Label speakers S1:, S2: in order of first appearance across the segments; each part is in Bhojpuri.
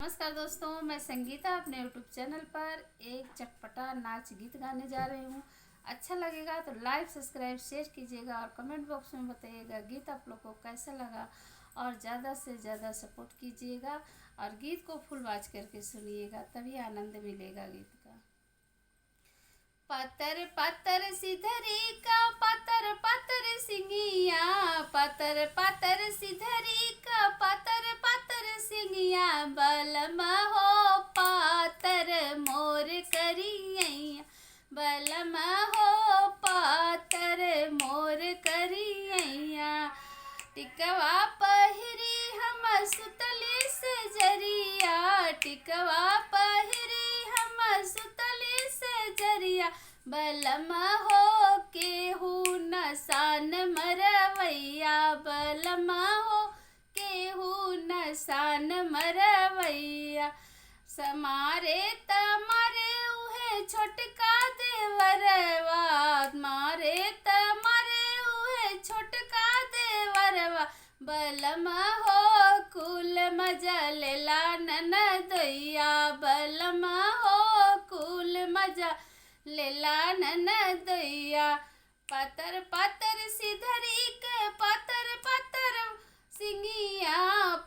S1: नमस्कार दोस्तों, मैं संगीता अपने यूट्यूब चैनल पर एक चटपटा नाच गीत गाने जा रही हूँ। अच्छा लगेगा तो लाइक सब्सक्राइब शेयर कीजिएगा और कमेंट बॉक्स में बताइएगा गीत आप लोग को कैसा लगा और ज़्यादा से ज़्यादा सपोर्ट कीजिएगा और गीत को फुल वॉच करके सुनिएगा, तभी आनंद मिलेगा गीत का। पातर पातर सिधरी का पातर पातर सिंगिया, पातर पातर सिधरी का पातर पातर सिंगिया, बलमा हो पातर मोर करियैया, बलमा हो पातर मोर करियैया। टिकवा पहिरी हम सुतली से जरिया, टिकवा पहिरी हम सुतली से जरिया, बलमा हो केहू नसान मरवैया, बलमा हो केहू नसान मरवैया। समारे तमारे उहे छोटका देवरवा, मारे तमारे उहे छोटका देवरवा, बलमा हो कुल मजा लेला ननदइया, बलमा हो कुल मजा लेला ननदइया। पातर पातर सिधरी के पातर पातर सिंगिया,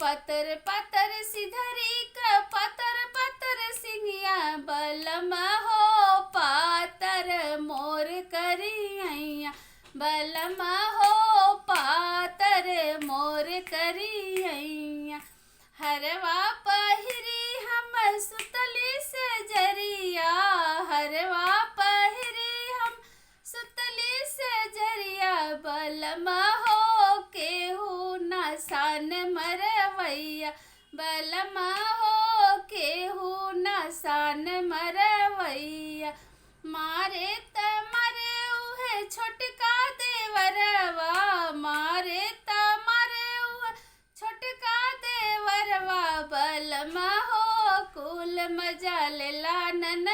S1: पातर पातर सिधरी के पातर पातर सिंगिया, बलमा हो पातर मोर करियैया, बलमा हो पातर मोर करियैया। हरवा पहिरी हम सुतली से जरिया, हरवा पहिरी हम सुतली से जरिया, बलमा हो केहू नसान मरवैया, बलमा हो केहू नसान मरवैया। मारे तमारे उहे छोटका देवरवा, मारे तमारे उहे छोटका देवरवा, बलमा हो कुल मजा लेला नन